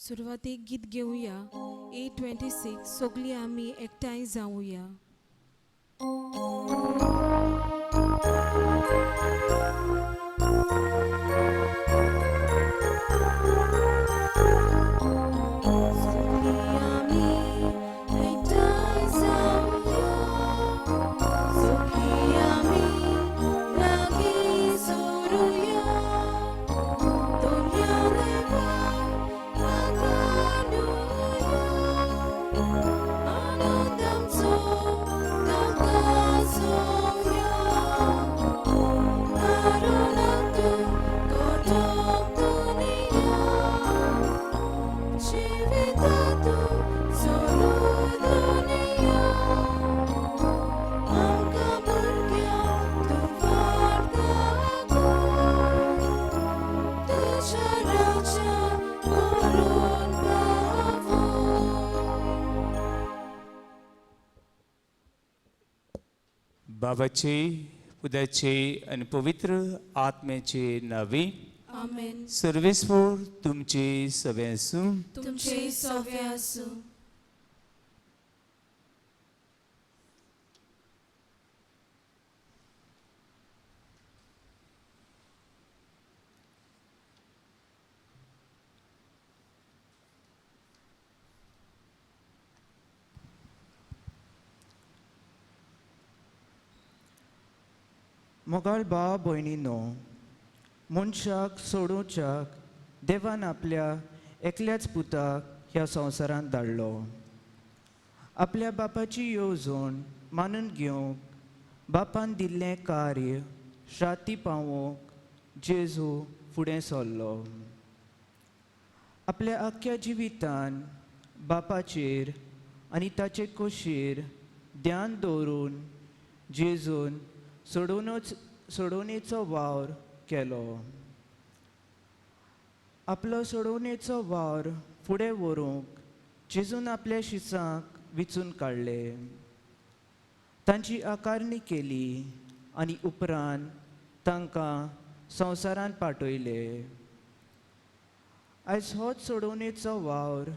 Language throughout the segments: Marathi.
सुरवातीक गीत घेऊया 826 सगळी आम्ही एकठांय जाऊया. बाबाचे पुताचे आणि पवित्र आत्म्याचे नावे आमेन. सर्वेस्वर तुमचे सवे आसूं. तुमचे सवे आसूं. मोगाळ भाव भयणीनो, मनशाक सोडूच्याक देवान आपल्या एकल्याच पुताक ह्या संवसारांत धाडलो. आपल्या बापाची येवजण मानून घेवंक बापान दिल्लें कार्य श्राती पावोवंक जेजू फुडें सरलो. आपल्या आख्या जिवितान बापाचेर आनी ताचे कुशीर ध्यान दवरून जेजून सोडवणेचो वावर केलो. आपलो सोडवणेचो वावर फुडें व्हरूंक जेजून आपल्या शिसांक विचून काडले. तांची आकारणी केली आनी उपरांत तांकां संवसारांत पाठयले. आयज होच सोडवणेचो वावर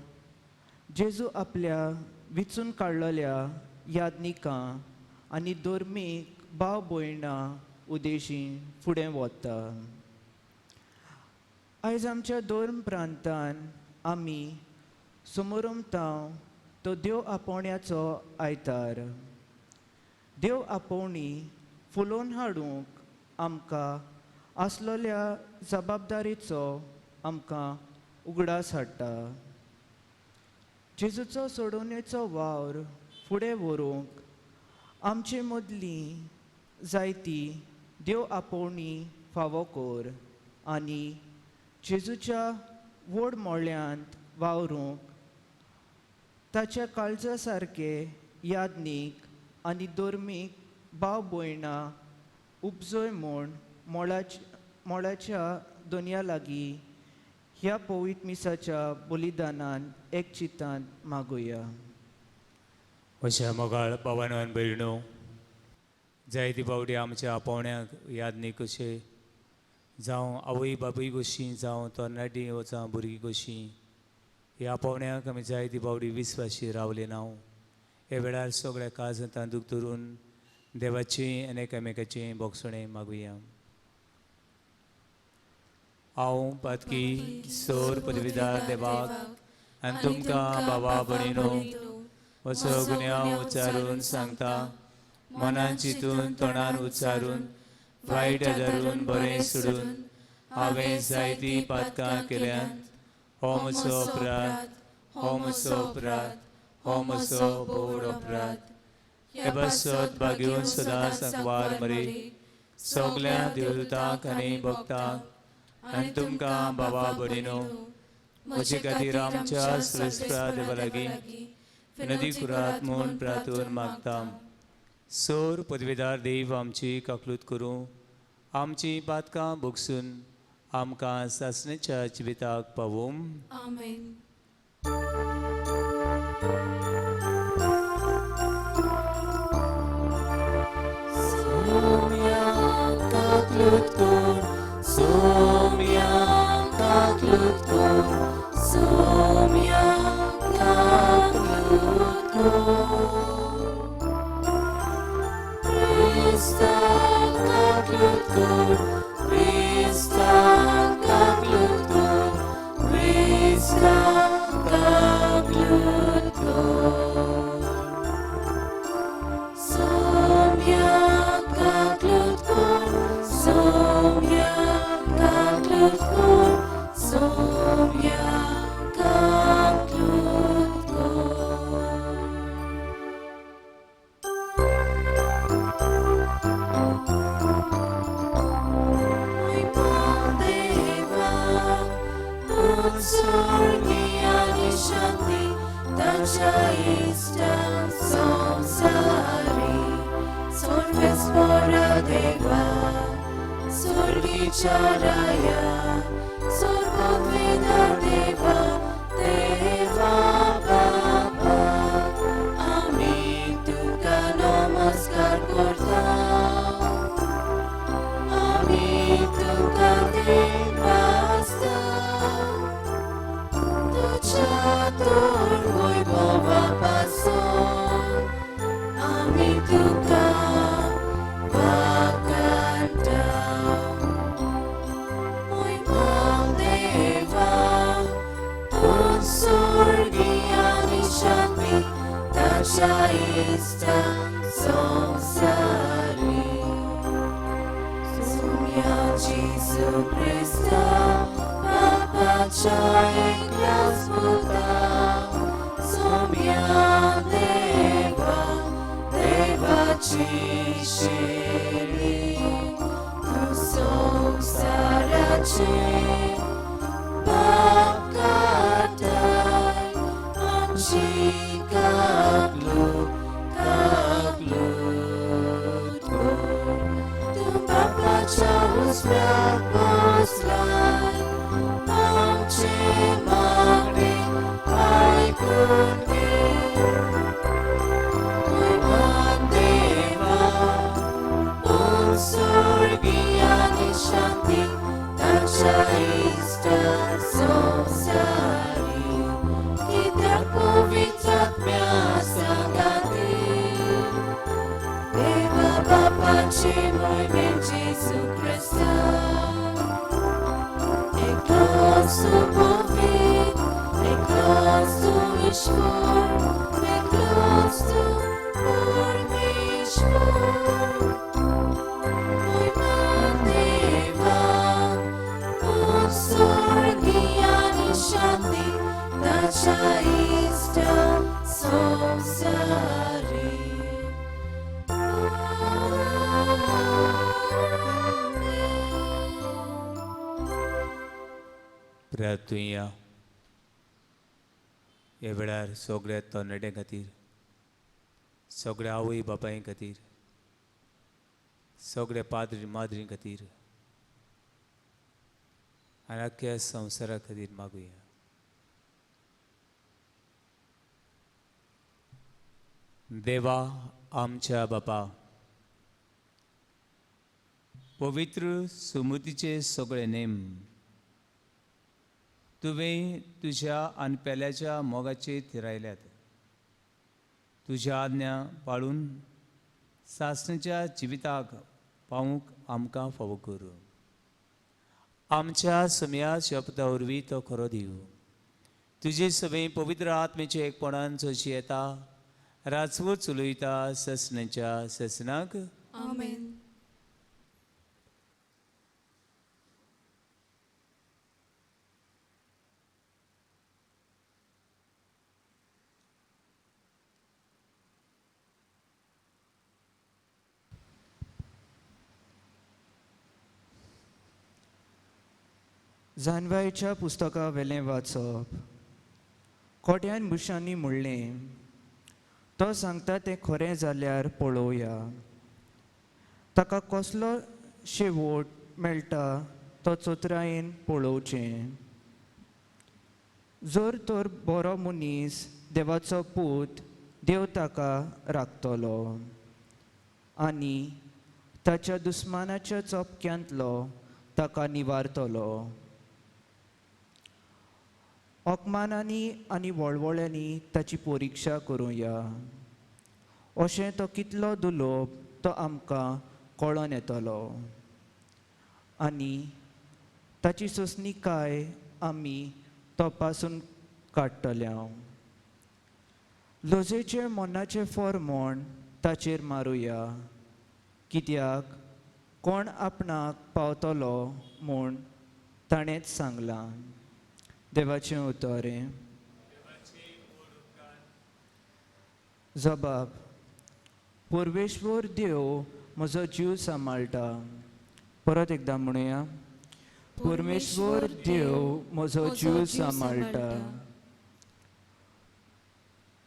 जेजू आपल्या विचून काडलेल्या यादनिकां आनी धर्मीक भाव भयणां उद्देशीं फुडें वता. आयज आमच्या धर्म प्रांतान आमी समोरमतांव तो देव आपोवण्याचो आयतार. देव आपोवणी फुलोवन हाडूंक आमकां आसलेल्या जबाबदारीचो आमकां उगडास हाडटा. जेजूचो सोडवणेचो वावर फुडें व्हरूंक आमचे मदलीं जायती देव आपोवणी फावो कर आनी जेजूच्या व्हड मोळ्यांत वावरूंक ताच्या काळजा सारके यादनीक आनी धर्मीक भाव भयणां उपजय म्हूण मोळाच्या दोनया लागीं ह्या पवित्र मिसाच्या बलिदानान एक चितांत मागुया. अशा मोगाळ भावानो आनी भयणो, जायती फावटी आमच्या आपोवण्याक यादनीक कशे जावं आवय बापूय कशीं जावं तरणाटी वचां भुरगीं कशीं ह्या आपोवण्याक आमी जायती फावटी विस्वाशी रावले ना. हे वेळार सगळ्या काळजांत दूख धरून देवाचें आनी एकामेकाचें बोगसणें मागुया. हांव पातकी सोर पदवीदार देवाक आनी तुमकां बाबा भयणीनो असो गुन्यांव उच्चारून सांगता. मनान चिंतून तोंडान उच्चारून वायट धरून बरें सोडून हांवें जायतीं पातकां केल्यांत. हो म्हजो अपराध, हो म्हजो अपराध, हो म्हजो व्हड अपराध. हे बसत भाग्यून सदां सांकवार मरे सगळ्या देवदूतांक आनी भक्तांक आनी तुमकां बाबा भयणीनो म्हजे खातीर आमच्या श्रेष्ठा देवा लागीं विनती करात म्हूण प्रार्थून मागता. सोर पदवीदार देव आमची काकलूत करूं, आमची पातकां भोगसून आमकां सासणेच्या जिविताक पावूं. आमेन. Somian, Kaklutkur, Somian. Sorgi आणि शांती ताच्या इष्टां संसारी सर्वेस परा देवा Sorgiच्या राया सर्ववेदा देवा देवा बाबा आम्ही तुका नमस्कार करता आम्ही तुका देवास्ता तुझ्या तोर वैभवापासून आम्ही तुका वाकांता वैभव देवा तूं स्वर्गी आणि शांती ताच्या इष्टां संसारी Sumia Jesu Christa, Papa Chayiklas Buddha, Sumia Deva, Deva Chishiri, Tu Samsarachi, Bakatai, Anchika Glu, Kaglu, Chaos Raposlai, Amche Magni, Ai Kurni, Deva, Sorgi ani Shanti, Tacha Istar Sonsari, Kitak Povitatmya Sangati, Deva Baba Chimoy Jesu Christa, eklos tu povit, eklos tu ishvor, eklos tu pormishvor. Moj Deva, on sorgi ani shanti, tacha ista samsari. प्रार्थुया हे वेळार सगळ्या तरणाट्यां खातीर सगळ्या आवय बापाय खातीर सगळ्या पाद्री माद्री खातीर आनी आख्या संवसारा खातीर मागुया देवा आमच्या बापा पवित्र सुमतीचे सगळे नेम तुवें तुज्या अनपेल्याच्या मोगाचेर थिरायल्यात तुज्या आज्ञा पाळून सासणेच्या जिविताक पावूंक आमकां फावो कर आमच्या समिया शपथा वरवीं तो खरो दिव तुजे सभे पवित्र आत्मेचे एकपणान जशी येता राजवट चलयता ससण्याच्या ससनाक आमेन. जानवायच्या पुस्तका वेलें वाचप खोट्यान बुशांनी म्हणलें तो सांगता तें खरें जाल्यार पळोवया ताका कसलो शेवट मेळटा तो चोत्रायेन पळोवचें जर तर बरो मनीस देवाचो पूत देव ताका राखतलो आनी ताच्या दुस्मानाच्या चोपक्यांतलो ताका निवारतलो ओकमानांनी आनी वळवळ्यांनी ताची परिक्षा करुया अशें तो कितलो दुलोप तो आमकां कळोन येतलो आनी ताची सोंसणीकाय आमी तपासून काडटल्या लोजेचे मनाचें फॉर्मोण ताचेर मारुया कित्याक कोण आपणाक पावतलो म्हूण ताणेंच सांगलां देवाचें उतोरें जबाब पुर्वेश्वर देव म्हजो जीव सांबाळटा परत एकदां म्हणुया परमेश्वर देव म्हजो जीव सांबाळटा.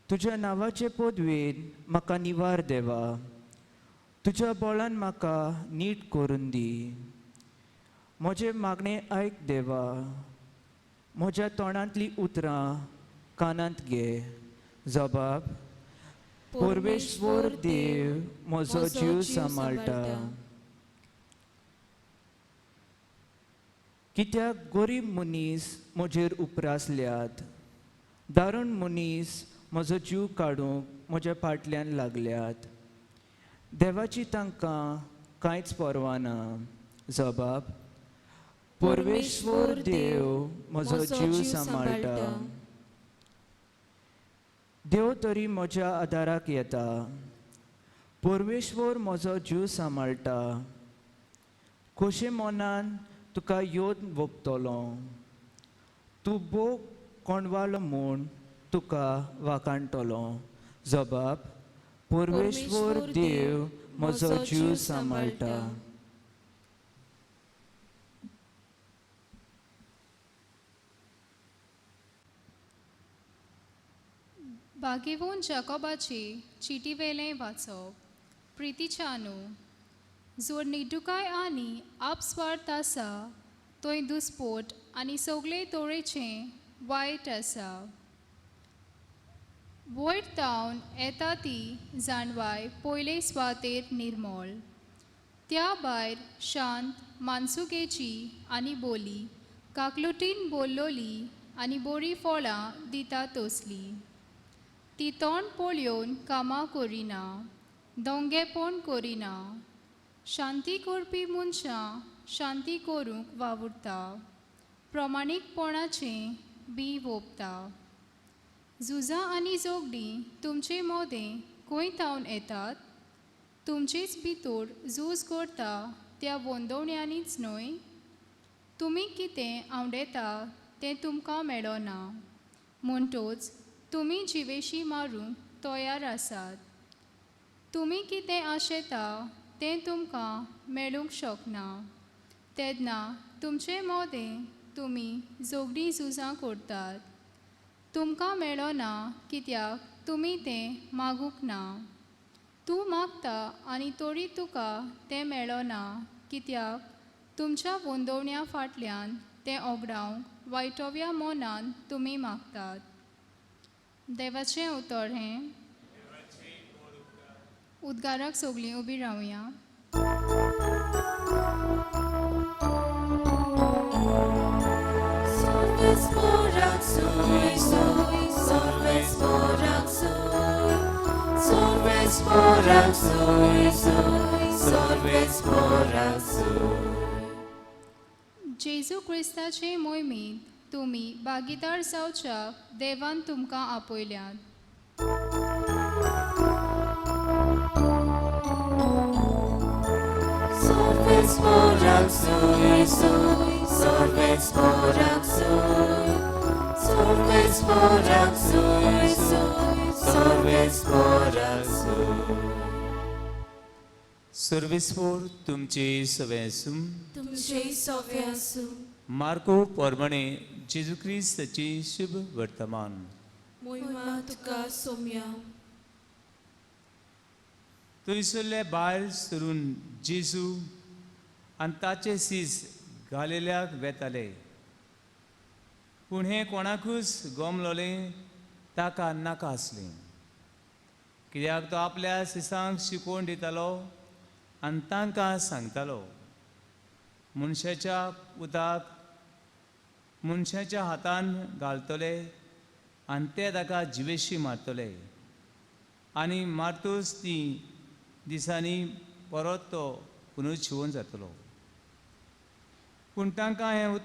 तुज्या नांवाचे पदवेन म्हाका निवार देवा. तुज्या बोळान म्हाका नीट करून दी. म्हजे मागणे आयक देवा. म्हज्या तोंडांतली उतरां कानांत घे. जबाब: परमेश्वर देव म्हजो जीव सांबाळटा. कित्याक गरीब मनीस म्हजेर उपरासल्यात. दारूण मनीस म्हजो जीव काडूंक म्हज्या फाटल्यान लागल्यात. देवाची तांकां कांयच पर्वा ना. जबाब: परमेश्वर देव म्हजो जीव सांबाळटा. देव तरी म्हज्या आदाराक येता. परमेश्वर म्हजो जीव सांबाळटा. खोशे मोनान तुका योद भोगतलो. तूं बोग कोणवालो म्हूण तुका वाखाणटलो. जबाब: परमेश्वर देव म्हजो जीव सांबाळटा. भाग्यवान जाकोबाची चिटी वेलें वाचप. प्रितीच्या न्हू. जोर निडुकाय आनी आपस्वार्थ आसा थंय दुस्पोट आनी सगळे तोरेचें वायट आसा. वयर तावन येता ती जाणवाय पयले स्वातेर निर्मळ. त्या भायर शांत मानसुकेची आनी बोली काकलुटीन बोल्लोली आनी बरी फळां दिता तसली. ती तोंड पळयोवन कामां करिना. दोंगेपण करिना. शांती करपी मनशां शांती करूंक वावुरता. प्रमाणीकपणाचें बी ओंपता. झुजां आनी झगडीं तुमचे मोदें खंय थावन येतात. तुमचेच भितर झूज करता त्या वंदवण्यांनीच न्हय. तुमी कितें आवडेता तें तुमकां मेळना. म्हणटच तुमी जिवेशी मारूंक तयार आसात. तुमी कितें आशेता तें तुमकां मेळूंक शकना. तेन्ना तुमचे मोदें तुमी झगडीं झुजां करतात. तुमकां मेळना कित्याक तुमी तें मागूंक ना. तूं मागता आनी तरी तुका तें मेळना कित्याक तुमच्या वंदवण्या फाटल्यान तें ओगडावंक वायटव्या मोनान तुमी मागतात. देवाचें उतर हें. उद्गाराक सगळीं उबी रावया. Solves morak sui, sui, solves morak sui, solves morak sui, sui, solves morak sui. जेजू क्रिस्ताचे मोहिमेंत तुमी भागीदार जावच्याक देवान तुमकां आपयल्यात. Solves morak sui, sui, solves morak sui, solves morak sui, sui, solves morak sui. सर्वेस्पोर तुमचे सवे आसूं. तुमचे सवे आसूं. मार्को पोरमणे जेजू क्रिस्ताची शुभ वर्तमान. मोहिमा तुका सोम्या. थंयसरले भायर सरून जेजू आनी ताचे सीस गालिल्याक वेताले. पूण हें कोणाकूच गमलोलें ताका नाका आसलें. कित्याक तो आपल्या सिसांक शिकोवन दितालो आनी तांकां सांगतालो मनशाच्या उताक मनशाच्या हातान घालतले आनी ते ताका जिवेशी मारतले आनी मारतूच ती दिसांनी परत तो पुनूच शिवून जातलो. पूण तांकां हें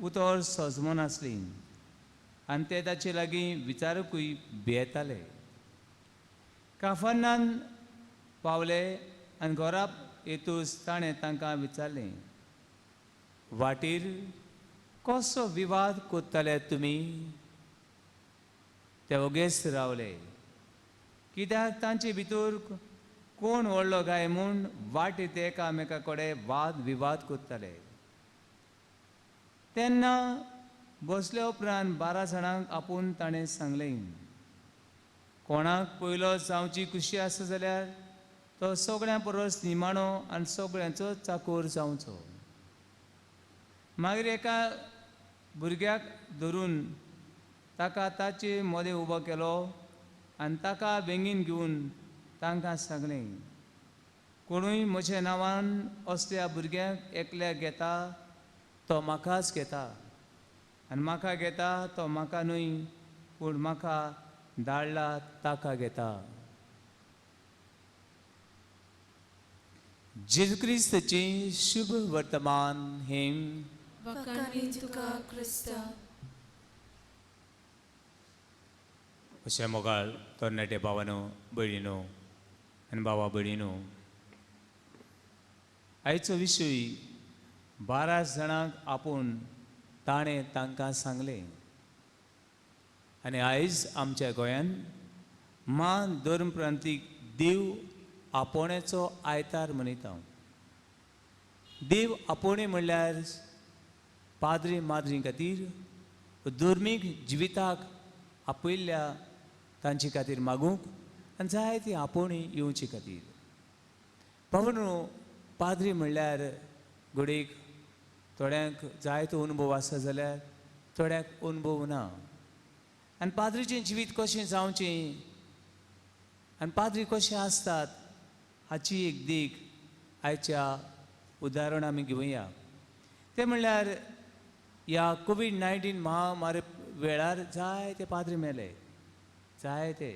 उतर सजमो नासली आनी ते ताचे लागीं विचारूंकूय भियेताले. काफरनान पावले आनी घरा येतूच ताणें तांकां विचारलें, वाटेर कसो विवाद कोत्ताले तुमी? ते ओगेच रावले. कित्याक तांचे भितर कोण व्हडलो काय म्हूण वाटेर ते एकामेका कडेन वाद विवाद कोत्ताले. तेन्ना बसल्या उपरांत 12 जाणांक आपूण ताणें सांगलें, कोणाक पयलो जावची कुशी आसा जाल्यार तो सगळ्यां परस निमाणो आनी सगळ्यांचो चाकोर जावचो. मागीर एका भुरग्याक धरून ताका ताचे मदें उबो केलो आनी ताका बेगीन घेवन तांकां सांगलें, कोणूय म्हज्या नांवान असल्या भुरग्यांक एकल्याक घेता तो म्हाकाच घेता, आनी म्हाका घेता तो म्हाका न्हय पूण म्हाका धाडला ताका घेता. जेजू क्रिस्ताचें शुभ वर्तमान हेम. वखाणी तुका क्रिस्ता. अशें मोगाळ तरणाटे भावानो भयणीनो आनी भावा भयणीनो, आयचो विशय 12 जाणांक आपूण ताणें तांकां सांगलें. आनी आयज आमच्या गोंयांत मान धर्म प्रांतीक देव आपोवण्याचो आयतार मनयता. देव आपोवणें म्हणल्यार पाद्री माद्री खातीर धर्मीक जिविताक आपयल्ल्या तांचे खातीर मागूंक आनी जायती आपोवणी येवचे खातीर. भावनो, पाद्री म्हणल्यार घडयेक थोड्यांक जायतो अनुभव आसा जाल्यार थोड्यांक अनुभव ना. आनी पाद्रीचें जिवीत कशें जावचें आनी पाद्री कशें आसतात हाची एक देख आयच्या उदाहरण आमी घेवया. तें म्हणल्यार ह्या कोवीड-19 महामारी वेळार जायते पाद्री मेले. जायते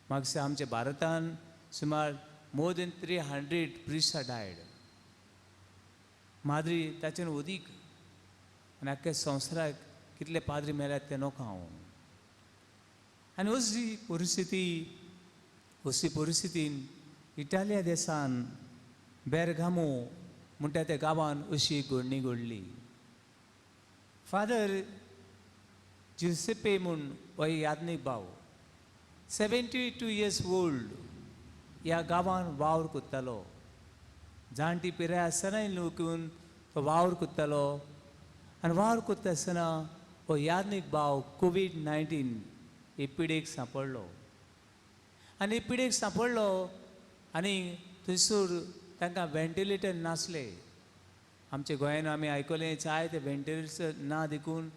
म्हाका आमच्या भारतान सुमार more than 300 priests are died. माद्री ताच्यान अदीक आनी आख्ख्या संवसाराक कितले पाद्री मेल्यात ते नोका हांव. आनी अशी परिस्थितीन इटालिया देशान बेरगामो म्हणटा त्या गांवान अशी घडणी घडली. फादर जुसेप्पे म्हूण हो यादनीक भाव 72 years old ह्या गांवान वावर कोत्तालो. जाणटी पिराय आसतनाय लोकून तो वावर कोत्तालो आनी वावर कोत्ता आसतना हो यादनीक भाव कोवीड-19 हे पिडेक सांपडलो. आनी पिडेक सांपडलो आनी थंयसर तांकां वेंटिलेटर नासले. आमच्या गोंयान आमी आयकलें जाय ते वेंटिलेटर ना देखून,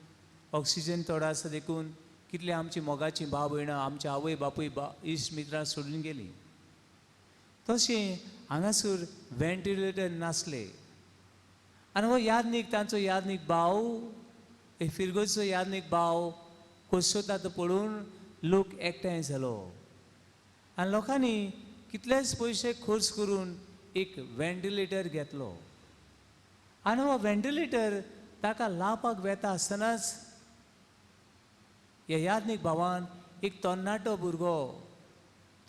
ऑक्सिजन थोडो आसा देखून कितले आमची मोगाची भाव भयणां आमच्या आवय बापूय इश्ट मित्रां सोडून गेलीं. तशें हांगासर वेंटिलेटर नासले. आनी हो यादनीक तांचो यादनीक भाव, फिरगोचो यादनीक भाव कोसोता तो पळोवन लोक एकठांय जालो. आनी लोकांनी कितलेच पयशे खर्च करून एक वेंटिलेटर घेतलो. आनी हो वेंटिलेटर ताका लावपाक वेता आसतनाच ह्या यादनीक भावान एक तरणाटो भुरगो,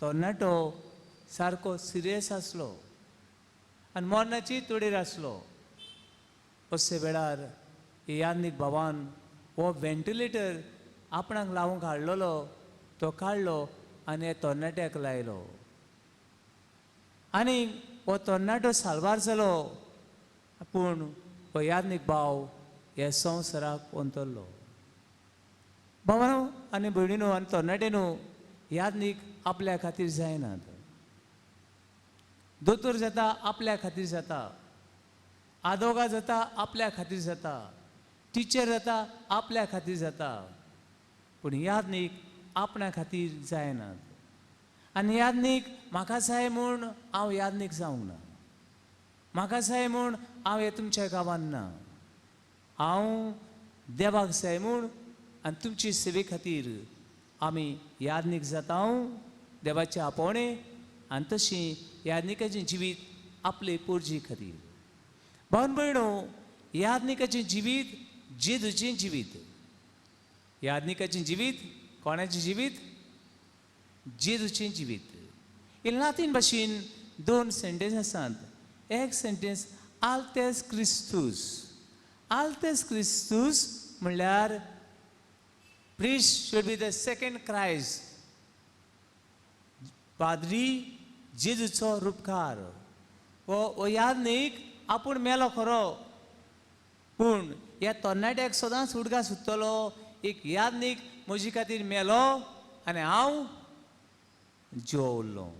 तरणाटो सारको सिरियस आसलो आनी मरणाची तोडेर आसलो. अशे वेळार यादनीक भावान हो वेंटिलेटर आपणाक लावूंक हाडलेलो, तो काडलो आनी ह्या तरणाट्याक लायलो. आनी हो तरणाटो साल्वार जालो, पूण हो यादनीक भाव ह्या संवसाराक अंतरलो. भावानो आनी भयणीनो आनी तरणाटेनो, यादनीक आपल्या खातीर जायनात. दोतोर जाता आपल्या खातीर जाता, आदोगां जाता आपल्या खातीर जाता, टिचर जाता आपल्या खातीर जाता, पूण यादनीक आपणा खातीर जायनात. आनी यादनीक म्हाका जाय म्हूण हांव यादनीक जावंक ना. म्हाका जाय म्हूण हांव हे तुमच्या गांवांत ना. हांव देवाक जाय म्हूण आनी तुमची सेवे खातीर आमी यादनीक जाता देवाचें आपोवणें आनी तशीं यादनिकाचें जिवीत आपले पोरजी खातीर. भावन भयणो, यादनिकाचें जिवीत जेजूचें जिवीत. यादनिकाचें जिवीत कोणाचें जिवीत? जेजूचें जिवीत. इन लातीन भाशेन 2 सेंटेन्स आसात. एक सेंटेन्स आल्तेस क्रिस्तूस. आल्तेस क्रिस्तूस म्हणल्यार priest should be the second Christ. पाद्री जेजूचो रूपकार. हो यादनीक आपूण मेलो खरो, पूण ह्या तरणाट्याक सदांच उडका सुट्टलो, एक यादनीक म्हजे खातीर मेलो आनी हांव जिवा उरलो.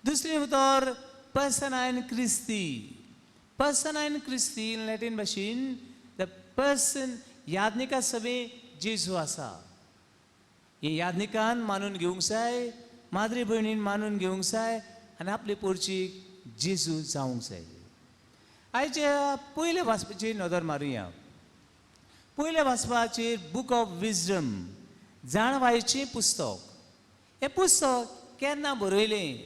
दुसरी उतर पर्सना इन क्रिस्ती. पर्सना इन क्रिस्ती इन लॅटीन भाशेन द पर्सन यादनिका सवे जेजू आसा. हे यादनिकान मानून घेवंक जाय, माद्री भयणीन मानून घेवंक जाय आनी आपले पोरचीक जेजू जावंक जाय. आयच्या पयले वाचपाचेर नदर मारुया. पयले वाचपाचेर बूक ऑफ विजडम, जाणवायेचें पुस्तक. हें पुस्तक केन्ना बरयलें?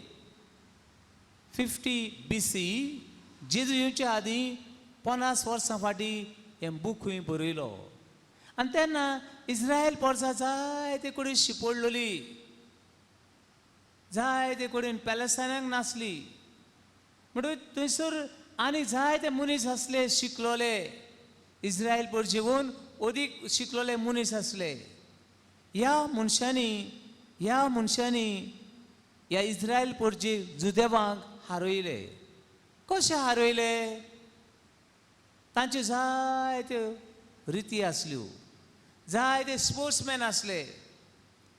50 BC, जेजू येवच्या आदीं 50 वर्सां फाटीं हें बूक खंय बरयलो. आनी तेन्ना इस्रायल पोरसां जायते कडेन शिंपडलोली, जायते कडेन पॅलेस्टायनाक नासली. म्हणटकीर थंयसर आनी जायते मनीस आसले शिकलोले, इस्रायल पोरचेवून अदीक शिकलोले मनीस आसले. ह्या मनशांनी ह्या इस्रायल पोरचे जुदेवांक हारयले. कशे हारयले? तांच्यो जायत्यो रिती आसल्यो, जायते स्पोर्ट्समॅन आसले.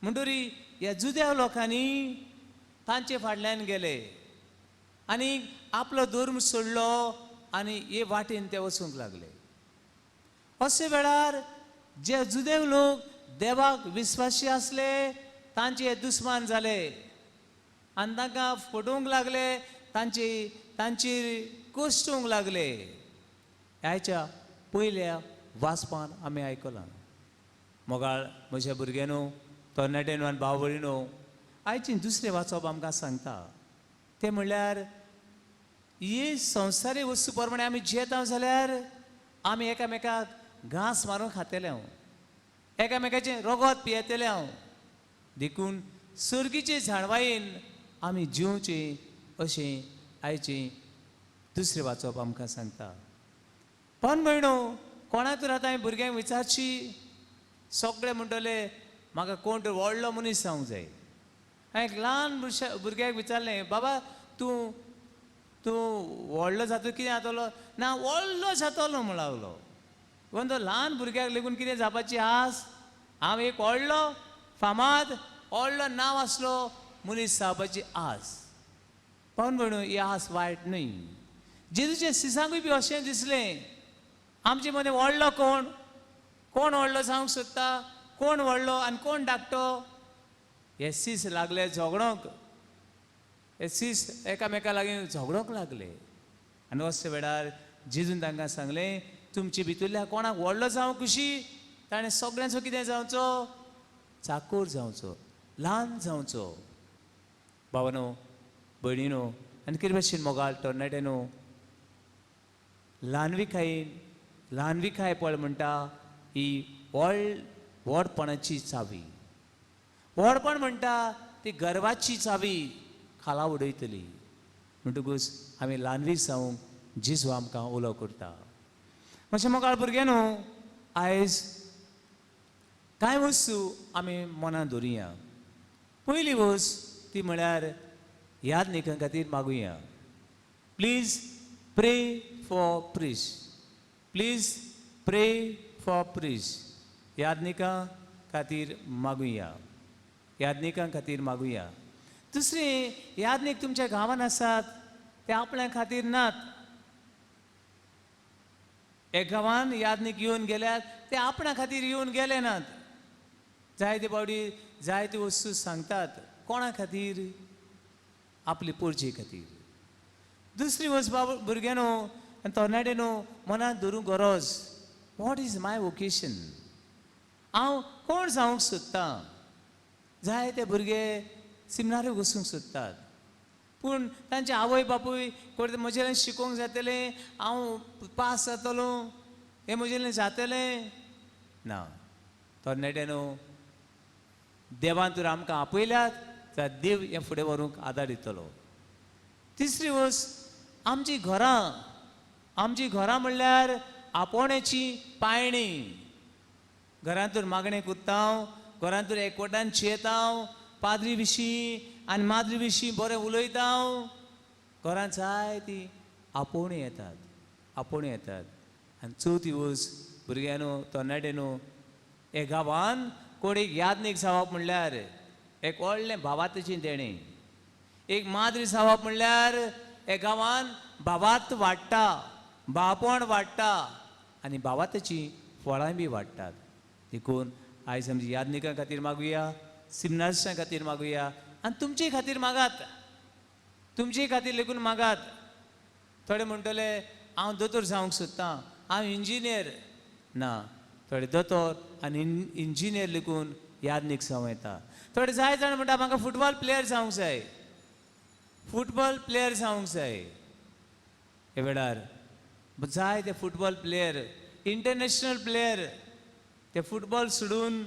म्हणटरी ह्या जुदेव लोकांनी तांचे फाटल्यान गेले आनी आपलो धर्म सोडलो आनी हे वाटेन ते वचूंक लागले. अशे वेळार जे जुदेव लोक देवाक विस्वासी आसले तांचे दुस्मान जाले आनी तांकां फटोवंक लागले, तांचेर कोश्टूंक लागले. ह्याच्या पयल्या वाचपान आमी आयकलां. मोगाळ म्हज्या भुरग्यानो, तरणाट्यानो आनी भाव भयणीनो, आयची दुसरें वाचप आमकां सांगता तें म्हणल्यार ही संवसारी वस्तू प्रमाणे आमी जियेता जाल्यार आमी एकामेकाक घास मारून खातले, एकामेकाचें रगत पियेतले. देखून सर्गीचे झाडवायेन आमी जिवचें अशें आयचें दुसरें वाचप आमकां सांगता. पण भयणो, कोणाक तर आतां भुरग्यांक विचारची, सगळे म्हणटले म्हाका कोण तर व्हडलो मनीस जावंक जाय. हांवें एक ल्हान भुरग्याक विचारलें, बाबा तूं व्हडलो जातलो कितें जातलो? ना, व्हडलो जातलो म्हण लागलो. पण तो ल्हान भुरग्याक लेगून कितें जावपाची आस? हांव एक व्हडलो फामाद व्हडलो नांव आसलो मनीस जावपाची आस. पण म्हणून ही आस वायट न्हय. जेजूच्या सिसांकूय बी अशें दिसलें, आमचे मदें व्हडलो कोण व्हडलो जावंक सोदता, कोण व्हडलो आनी कोण धाकटो, हे सीस लागले झगडोंक. हे सीस एकामेका लागीं झगडोंक लागले. आनी अशे वेळार जेजून तांकां सांगलें, तुमचे भितरल्या कोणाक व्हडलो जावंक खुशी, ताणें सगळ्यांचो कितें जावचो? चाकोर जावचो, ल्हान जावचो. भावानो, भयणीनो आनी कितें भाशेन मोगाळ तरणाट्यानो, ल्हानविकाय पळ म्हणटा ही व्हडपणाची चावी. व्हडपण म्हणटा ती गर्वाची चावी खाला उडयतली. म्हणटकूच आमी ल्हानवीक जावंक जेजू आमकां उलो करता. मातशें मोगाळ भुरग्यानो, आयज कांय वस्तू आमी मनान दवरुया. पयली वस्त ती म्हळ्यार यादनिकां खातीर मागुया. प्लीज प्रे फॉर प्रिस्ट. प्लीज प्रे फॉर प्रिस्ट. यादनिकां खातीर मागुया. यादनिकां खातीर मागुया. दुसरें, यादनीक तुमच्या गांवांत आसात ते आपल्या खातीर नात. एक गांवांत यादनीक येवन गेल्यात, ते आपणा खातीर येवन गेले नात. जायते फावटी जायते वस्तू सांगतात, कोणा खातीर? आपली पोरचे खातीर. दुसरी वस्त भुरग्यानो आनी तरणाट्यानो मनांत धरूंक गरज, वॉट इज माय वोकेशन? हांव कोण जावंक सोदतां? जायते भुरगे सिमिनारी वचूंक सोदतात, पूण तांचे आवय बापूय कोण म्हजें शिकोवंक जातलें, हांव पास जातलो, हें म्हजें जातलें ना. तरणाट्यानो, देवान तर आमकां आपयल्यात, तर देव हें फुडें व्हरूंक आदार दितलो. तिसरी वस्त, आमची घरां म्हणल्यार आपोवण्याची पायणी. घरांत तर मागणें कोत्ता, घरांत तर एकवटान चेता, पाद्री विशीं आनी माद्री विशीं बरें उलयता. घरांत जायतीं आपोवणी येतात. आनी चवथ दिवस भुरग्यानो तरणाट्यानो हे गांवान कोण एक यादनीक जावप म्हणल्यार एक व्हडलें भावातशीं तेणें एक माद्री जावप म्हणल्यार हे गांवान भावात वाडटा भावपण वाडटा आनी भावातची फळां बी वाडटात देखून आयज आमची यादनिकां खातीर मागुया सिमनार्सां खातीर मागुया आनी तुमचे खातीर मागात तुमचे खातीर लेगून मागात थोडे म्हणटले हांव दोतोर जावंक सोदतां हांव इंजिनियर ना थोडे दोतोर आनी इंजिनियर लेगून यादनीक जावं येता थोडे जाय जाण म्हणटा म्हाका फुटबॉल प्लेयर जावंक जाय फुटबॉल प्लेयर जावंक जाय हे वेळार जाय ते फुटबॉल प्लेयर इंटरनॅशनल प्लेयर ते फुटबॉल सोडून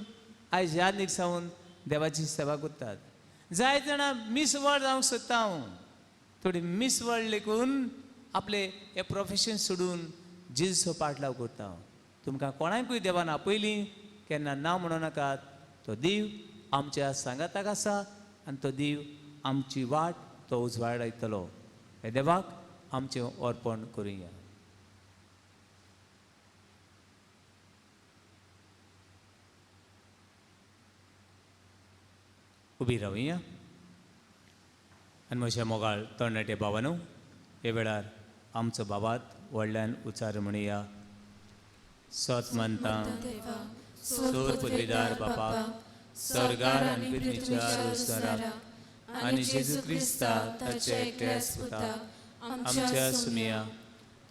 आयज यादनीक जावन देवाची सेवा करतात जाय जाणां मिस वर्ल्ड जावंक सोदता हांव थोडी मिस वर्ल्ड लेकून आपले हे प्रोफेशन सोडून जेजूचो पाटलाव करता हांव तुमकां कोणाकूय देवान आपयलीं केन्ना ना म्हणो नाकात तो देव आमच्या सांगाताक आसा आनी तो देव आमची वाट तो उजवाडायतलो हे देवाक आमचें अर्पण करुया उबी रावुया आनी म्हज्या मोगाळ तरणाटे भावानो हे वेळार आमचो बाबात व्हडल्यान उच्चार म्हणुया सत मानता सोर पदवीदार बापाक स्वर्गार आनी पृथ्वीच्या रुसराक आनी जेजू क्रिस्ता ताचे एकट्या पुताक आमच्या सुमिया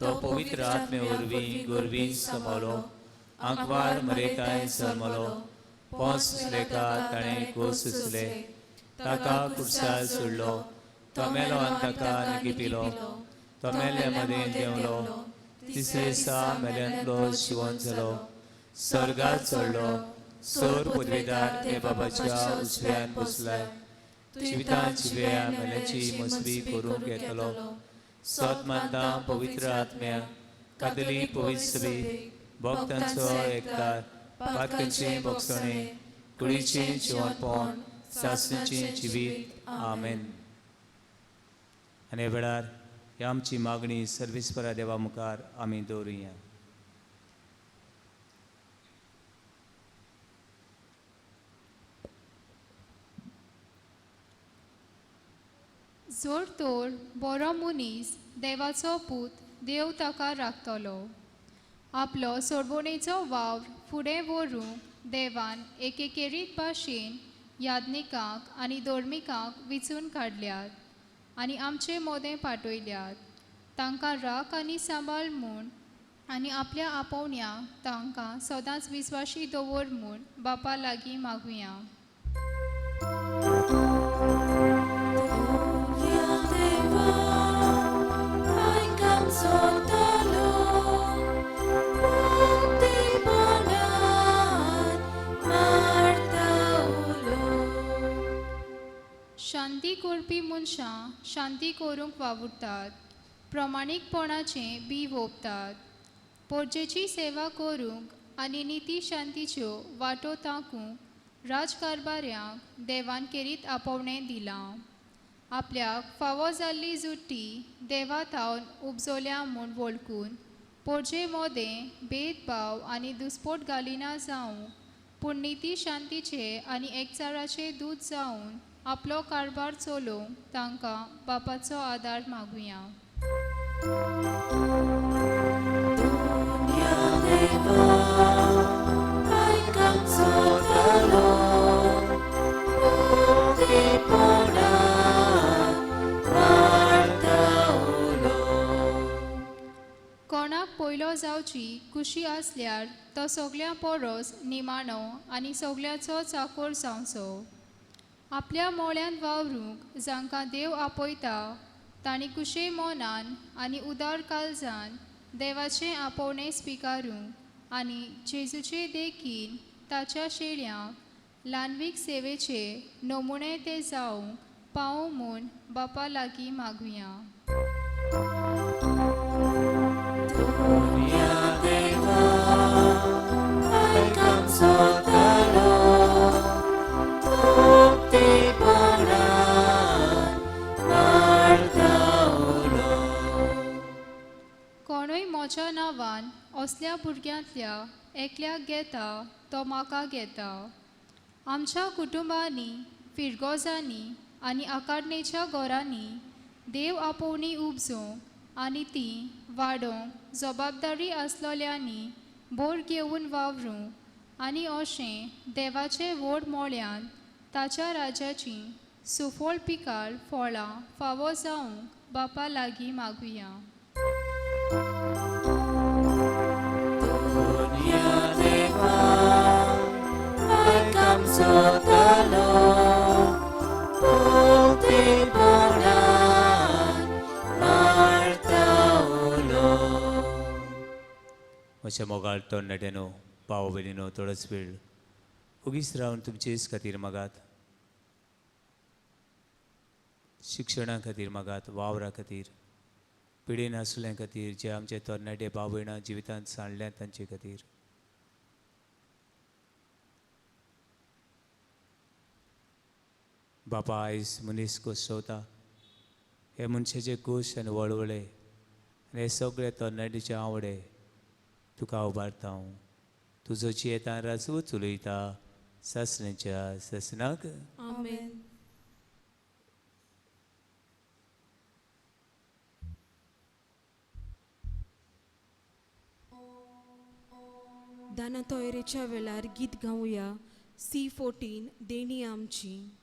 तो पवित्र आत्मे वरवीं गोरवीं समोलो आंकवार मरेकाय जल्मलो पोंस सुसलेका ताणें कोस सुसले ताका कुर्सार सोडलो तो मेलो आनी ताका निकिपिलो तो मेल्या मदें देंवलो तिसरे दिसा मेल्यांतलो जिवंत जालो स्वर्गांत चडलो सोर पदवीदार ते बाबाच्या उजव्यान बसलाय जिवितांची वेळा मेल्याची मसबी करूंक येतलो सत मानता पवित्र आत्म्या कातली पवित्र सभी भक्तांचो एककार पातकांचें भोगसणें कुडीचें जिवंतपण सासणेचें जिवीत आमेन आनी हे वेळार ही आमची मागणी सर्वेस्परा देवा मुखार आमी दवरुया जोर तोर बरो मनीस देवाचो पूत देव ताका राखतलो आपलो सोडवणेचो वावर फुडें व्हरूंक देवान एकेकेरीत भाशेन यादनिकांक आनी धोर्मिकांक विचून काडल्यात आनी आमचे मोदें पाटयल्यात तांकां राख आनी सांबाळ म्हूण आनी आपल्या आपोवण्यांक तांकां सदांच विस्वाशी दवर म्हूण बापा लागीं मागुया शांती करपी मनशां शांती करूंक वावुरतात प्रमाणीकपणाचें बी ओंपतात पोरजेची सेवा करूंक आनी निती शांतीच्यो वाटो तांकूंक राजकारभाऱ्यांक देवान केरीत आपोवणें दिलां आपल्याक फावो जाल्ली जुट्टी देवा थावन उपजोल्या म्हूण वळखून पोरजे मोदें भेदभाव आनी दुस्पोट घालिना जावं पूण निती शांतीचे आनी एकचाराचे दूत जावन आपलो कारभार चलोवंक तांकां बापाचो आदार मागुया कोणाक पयलो जावची खुशी आसल्यार तो सगळ्या परस निमाणो आनी सगळ्याचो चाकोर जावचो आपल्या मोळ्यान वावरूंक जांकां देव आपयता तांणी कुशे मोनान आनी उदार काळजान देवाचें आपोवणें स्विकारूंक आनी जेजूचे देखीन ताच्या शेळ्यांक ल्हानवीक सेवेचे नमुणे ते जावंक पावूं म्हूण बापा लागीं मागुया कोणूय म्हज्या नांवान असल्या भुरग्यांतल्या एकल्याक घेता तो म्हाका घेता. आमच्या कुटुंबांनी, फिरगोजांनी आनी आकाडणेच्या घरांनी देव आपोवणी उपजोवंक आनी ती वाडोवंक जबाबदारी आसलोल्यांनी बोर घेवन वावरूंक आनी अशें देवाचे व्हड मोळ्यान ताच्या राज्याची सुफोळ पिकाळ फळां फावो जावंक बापा लागीं मागुया. म्हज्या मोगाळ तरणाट्यानो, भाव भयणीनो, थोडोच वेळ उगीच रावन तुमचेच खातीर मागात. शिक्षणा खातीर मागात, वावरा खातीर, पिडेन आसल्या खातीर, जे आमचे तरणाटे भाव भयणां जिवितांत सांडल्यात तांचे खातीर. बापा, आयज मनीस कोसवता हे मनशाचे खूश आनी वळवळे आनी हे सगळे तरणाटीचे आवडे तुका उबारता हांव. तुजो येता राजू चुलयता सासण्याच्या ससनाक. आमेन. दाना तोयरेच्या वेळार गीत गावया. C14 देणी आमची.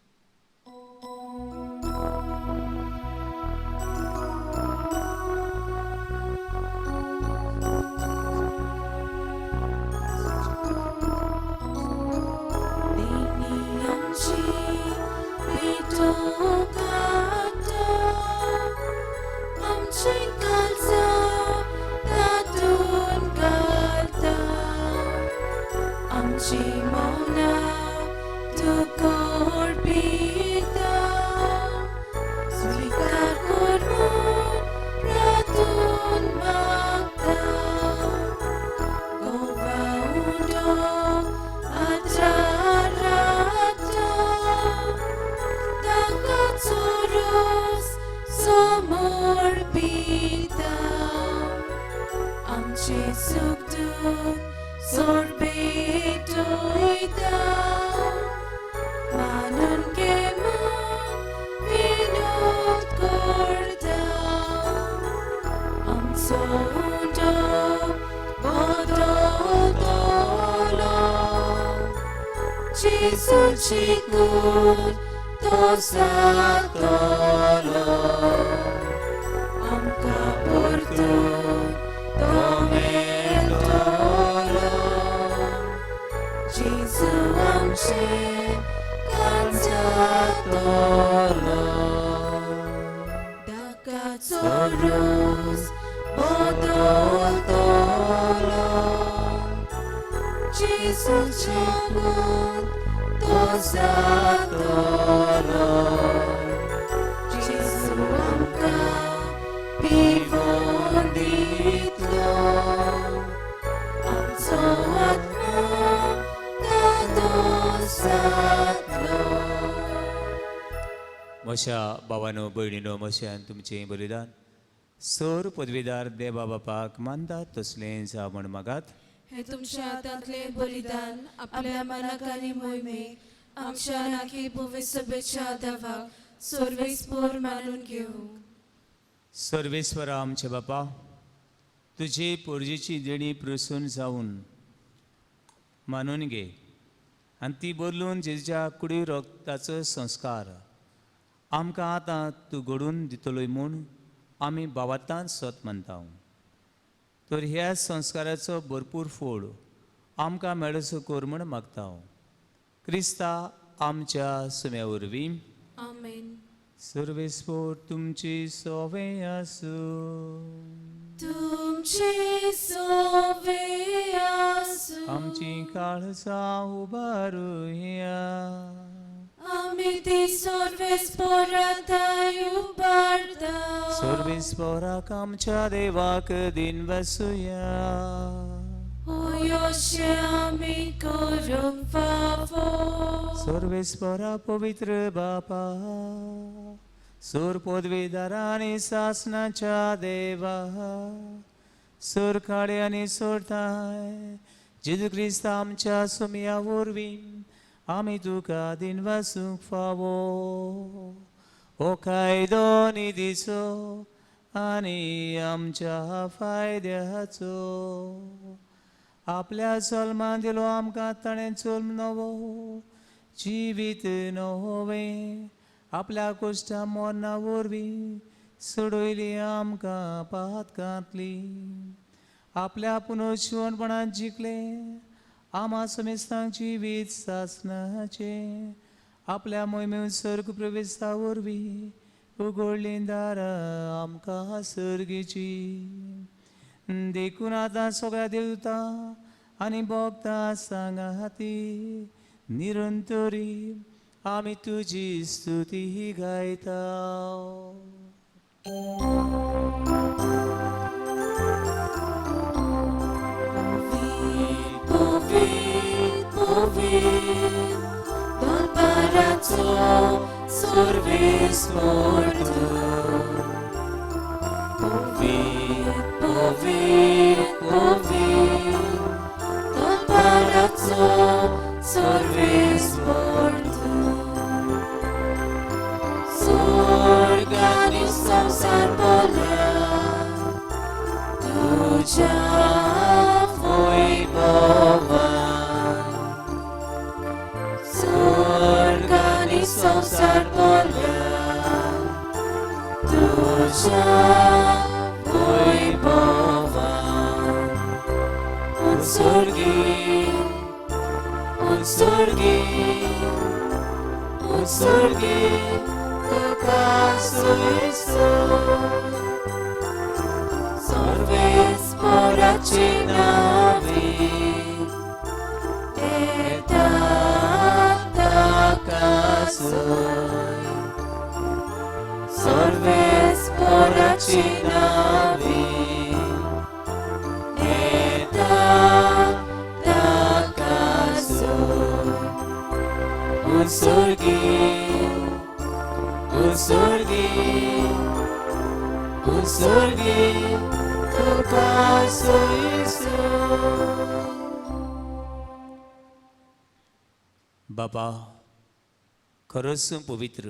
म्हज्या भावानो भयणीनो, म्हज्यान तुमचें बलिदान सर पदवीदार देवा बापाक मानतात तसलें जा म्हण मागात. हे तुमच्या हातांतले बलिदान आपल्या मनाक आनी मोहिमेक आमच्या नाकी भुविसभेच्या देवाक सर्वेस्पोर मानून घेवंक. सर्वेस्वरा आमचे बापा, तुजे पोरजेची देणी प्रसून जावन मानून घे आनी ती बदलून जेच्या कुडी रक्ताचो संस्कार आमकां आतां तूं घडून दितलोय म्हूण आमी भावार्थान सत मानता. तर ह्या संस्काराचो भरपूर फोड आमकां मेळचो कर म्हण मागता. क्रिस्ता आमच्या सुम्या वरवीं. आमेन. सर्वेस्पोर तुमची सोवे आसूं. तुमचे सोवे आसूं. आमची काळजां उबारुया. आमी ती सर्वेस्पोरांताय उबारता. सर्वेस्पोराक आमच्या देवाक दिन वसूया. ओयोशे आमी करूंक फावो. सर्वेस्परा पवित्र बापा, सोर पदवीदार आनी सासनाच्या देवा, सोर काळे आनी सोडताय जेजू क्रिस्त आमच्या सुमया वरवीं आमी तुका दिन वासूंक फावो हो कायदो निधीचो आनी आमच्या फायद्याचो आपल्या चलमान दिलो आमकां ताणें चोल नवो जिवीत नवें आपल्या कोश्टा मोन्ना वरवीं सोडयली आमकां पातकांतली आपल्या पुनर्जीवनपणांत जिखले आमा समेस्तांक जिवीत सासणाचे आपल्या मोहिमे सर्ग प्रवेशा वरवीं उगडली दारां आमकां सर्गीची देखून आतां सगळ्या देवता आनी भक्तां सांगाती निरंतरी आमी तुजी स्तुती गायता. Don barato sorves morto. Povit, don barato sorves morto. Sorganisam sarbolea, tuja foi boa. Sorganisam sarbolea, tuja foi boa. Un sorgi, tu caso isso. Sorves por acinavi, eta caso. Sorves por acinavi, eta caso. Un sorgi, tu caso isso. बाबा खरंच पवित्र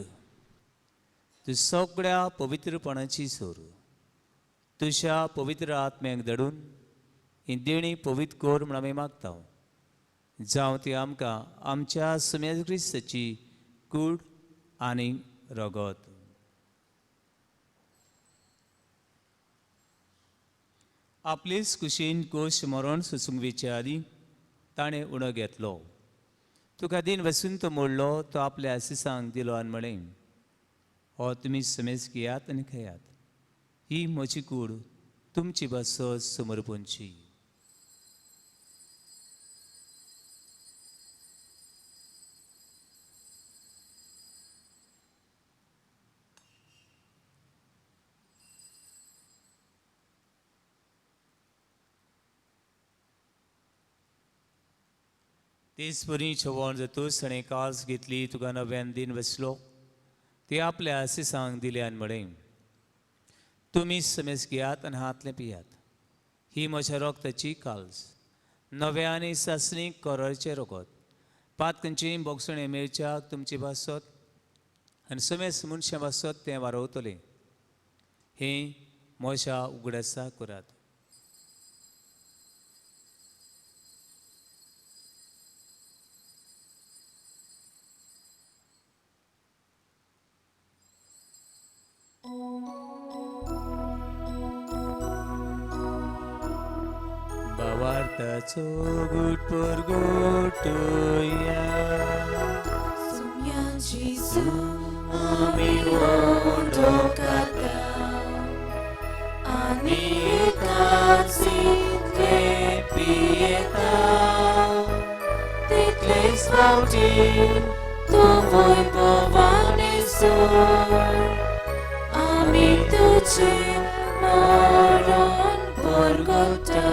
तू सगळ्या पवित्रपणाची सोर तुझ्या पवित्र आत्म्याक धडून ही देणी पवित्र कोर म्हण आमी मागता जावं ती आमकां आमच्या सुमेज क्रिस्ताची कूड आनी रगत. आपलेच कुशीन कोश मरण सुसूंक विच्या आदी ताणें उणो घेतलो तुका दिन वसून तो मोडलो तो आपल्या आशिसांक दिलो आनी म्हळें हो तुमी समेज घेयात आनी खायात ही म्हजी कूड तुमची बसत समर्पणची. तेच बरी छवण जातूच ताणें कास घेतली तुका नव्यान दिन वसलो ते आपल्या आशिसांक दिले आनी म्हळें तुमी समेज घेयात आनी हातलें पियात ही म्हज्या रोगताची काल्स नव्या आनी सासणीक कोरळचें रगत पातकांची बोगसणे मेळच्याक तुमची भासत आनी समेज मनशां भासत तें वारवतलें हे म्हज्या उगडासा करात. Bawartaco gut por gotoya Sumyan Jesu ami wondokata ani ekatsit ke pieta titles vautin tu voi povane sor ami tuce moron porgota.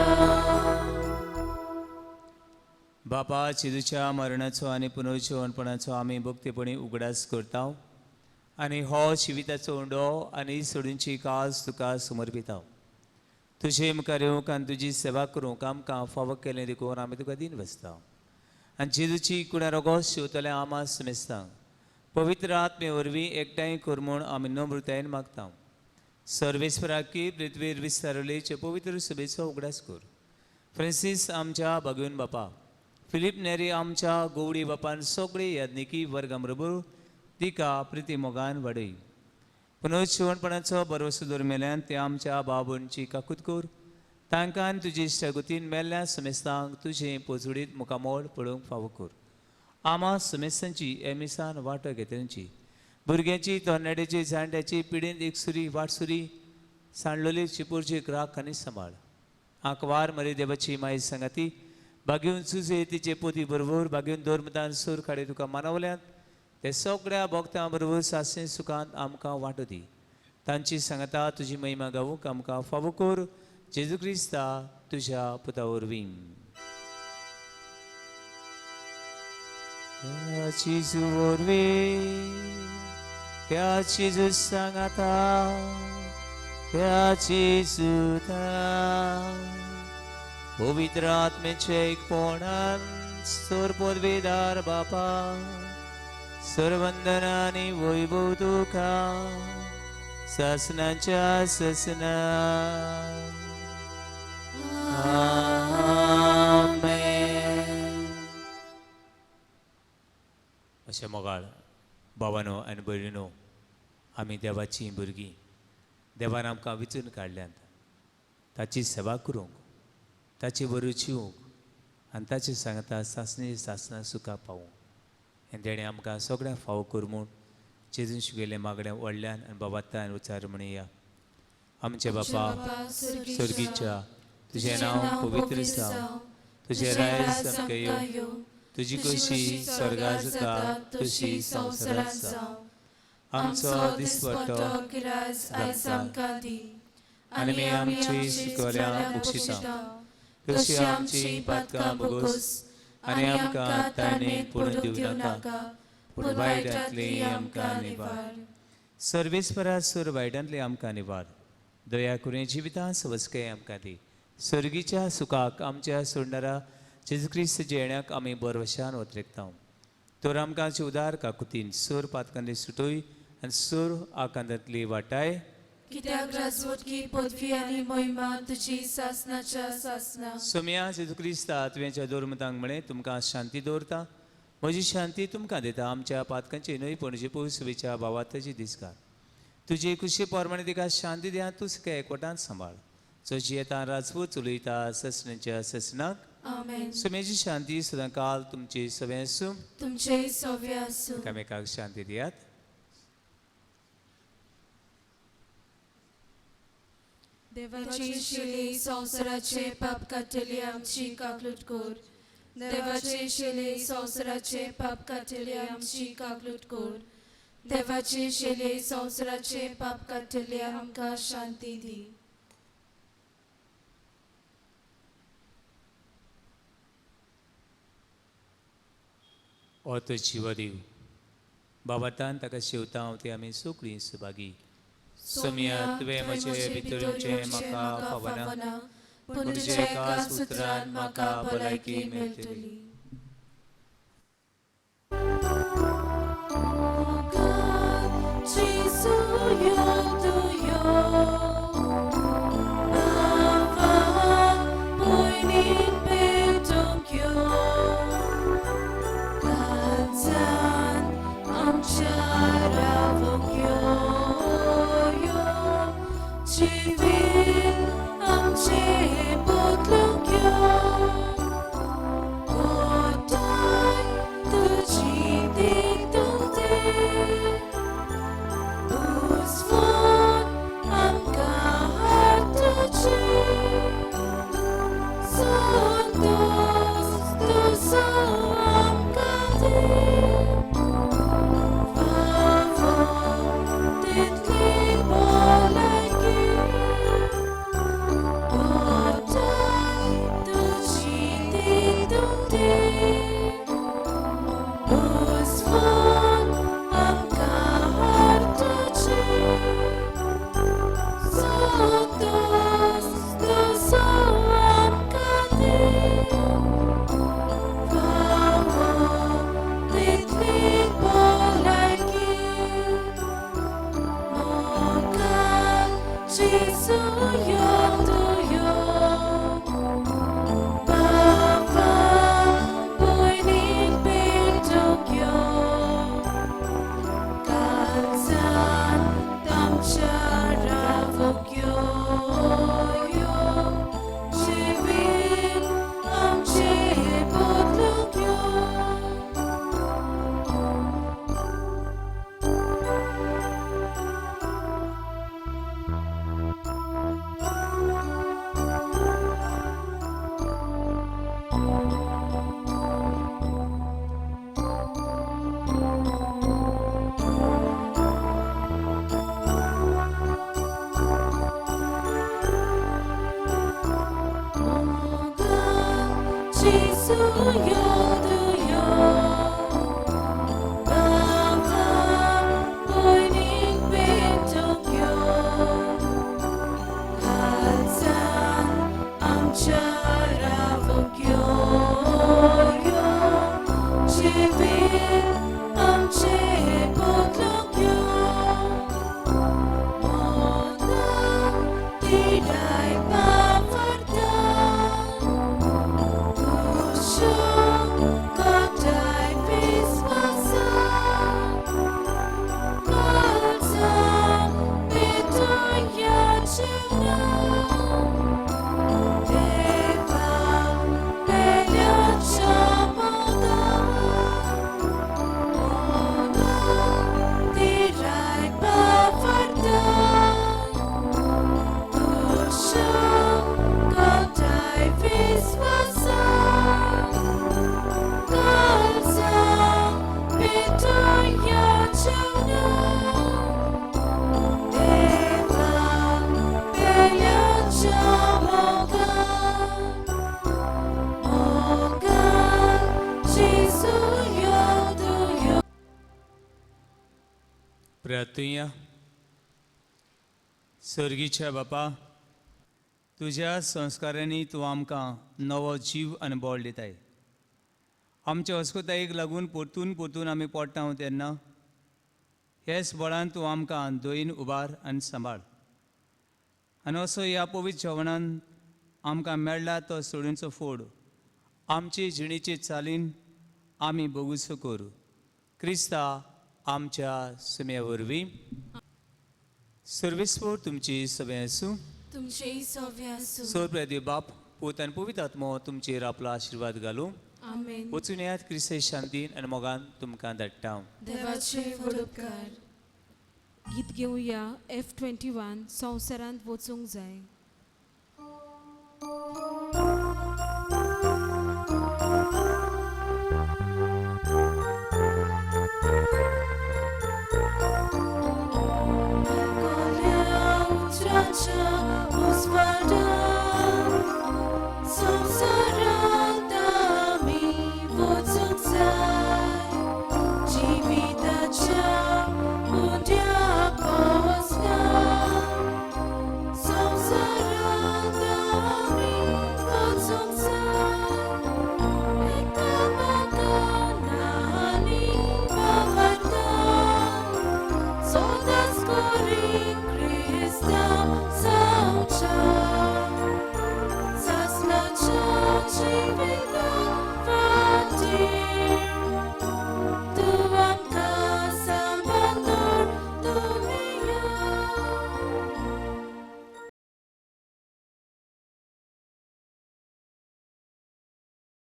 बापा चिदूच्या मरणाचो आनी पुनर्जीवनपणाचो आमी भक्तीपणी उगडास करता आनी हो जिविताचो उंडो आनी सोडूंची कास तुका समर्पिता. तुझे मुखार येवंक आनी तुजी सेवा करूंक आमकां फावो केलें देखून आमी तुका दिन बसता आनी जेजूची कुडार रोगोस शिवतले आमां समेस्तांक पवित्र आत्मे वरवीं एकठांय कर म्हूण आमी नम्रतायेन मागता सर्वेस्पराक की पृथ्वीर विस्तारलेचे पवित्र सभेचो उगडास कर फ्रांसीस आमच्या भगवन बापा फिलीप नेरी आमच्या गोवडी बापान सगळे याज्ञिकी वर्गां बरोबर तिका प्रिती मोगान वाडय पुनः शिवणपणाचो बरोसो दरमेल्यान ते आमच्या भावभयणची काकूत कर तांकां तुजे इश्टागुतीन मेल्ल्या समेस्तांक तुजें पोचुडीत मुखामोल पळोवंक फावो कर आमां समेस्तांची एमिसान वांटो घेतल्यांची भुरग्यांची तरणाट्याची जाणट्याची पिडीन एकसुरी वाटसुरी सांडलोली चिपूरची ग्राक आनी सांबाळ आंकवार मरे देवाची माय सांगाती बागेवन चुजे तिचे पोती बरोबर बागेवन दोरमतान सूर काडे तुका मानवल्यात ते सगळ्या भक्तां बरोबर सासणे सुखांत आमकां वांटो दी तांची सांगता तुजी महिमा गावूंक आमकां फावो कर जेजू क्रिस्ता तुज्या पुता वरवीं जेजू वरवीं त्या जेजू सांगता त्या जेजूता पवित्र आत्मेचे एकपणान सोर पदवीदार बापा सर्वंदनानी वैभव तुका सासनाच्या ससना आमेन अशें मोगाळ भावानो आनी भयणीनो आमी देवाची भुरगीं देवान आमकां विचून काडल्यांत ताची सेवा करूंक ताची बरो जिवंक आनी ताची सांगता सासणी सासना सुखा पावूंक आनी तेणें आमकां सगळ्यांक फावो कर म्हूण जेजून शिकयलें मागण्या व्हडल्यान आनी बाबातान उच्चार म्हणया आमचे बापा स्वर्गीच्या तुजें नांव पवित्र जावं तुजें राय सामकें येवं तुजी कशी स्वर्गांत जाता तशी संवसारांत जावं आमचो दिसपट्टो आयज आमकां दी आनी आमची शिकवल्या बक्षिसां तशी आमची पातकां बोगोस आनी आमकां ताणें पडून दिवं नाका पूण वायटांतली आमकां निवार सर्वेस्परा सर वायटांतली आमकां निवार दया करून जिवितां सवस्काय आमकां दी सर्गीच्या सुखाक आमच्या सोडणारा जेजू क्रिस्त येण्याक आमी बरवशान वतरेकता तर आमकां उदार काकुतीन सर पातकांतली सुटोय आनी सर आकांतांतली वाटाय कित्याक राजवटकी पदवी आनी महिमा तुजी सासनाच्या सासना सोम्या जेजू क्रिस्ता तुवेंच्या दोरमतांक म्हळें तुमकां शांती दवरता म्हजी शांती तुमकां दिता आमच्या पातकांची न्हय पणजे पयसुवेच्या भावाताची दिसकार तुजी खुशी पोरमाणे तिका शांती दिया तूं सगळ्या एकवटान सांबाळ जशी येता राजपूत चलयता ससण्याच्या ससनाक आमेन सोम्याची शांती सदां काल तुमची सवे आसूं तुमचे सव्य आसूं एकामेकाक शांती दियात देवाची शिले संवसाराचे पाप काडटली आमची काकलूट कोर देवाचे शिले संवसाराचे पाप काडटली आमची काकलूट कोर देवाचे शिले संवसाराचे पाप काडटली आमकां शांती दी ओ तो जिवदेव बाबातान ताका शिवता हांव ती आमी सगळीं सुभागी सोम्या तुवें म्हजे भितरूचे म्हाका फावना पूण तुजे एका सुत्रान म्हाका भलायकी मेळटली Civil, I'm प्रार्थूया. सर्गीच्या बापा, तुझ्या संस्कारांनी तूं आमकां नवो जीव आनी बळ दिताय. आमच्या अस्कोतायेक लागून परतून परतून आमी पडटा तेन्ना हेच बळान तूं आमकां दोईन उबार आनी सांबाळ. आनी असो ह्या पवित्र जेवणान आमकां मेळ्ळा तो सोडूंचो फोड आमचे जिणेचे चालीन आमी बगूचो करूं. क्रिस्ता आमच्या सुम्या वरवीं. सर्वेस्वर तुमची सभे आसूं. तुमचे सव्य आसूं. सोर्प्रेद्य बाप, पूत आनी पवित्र आत्मो तुमचेर आपलो आशिर्वाद घालूं. आमेन. वचून येयात क्रिस्ताचे शांतीन आनी मोगान तुमकां धाडटा. देवाचे व्हड उपकार. गीत घेवया F21 संवसारांत वचूंक जाय.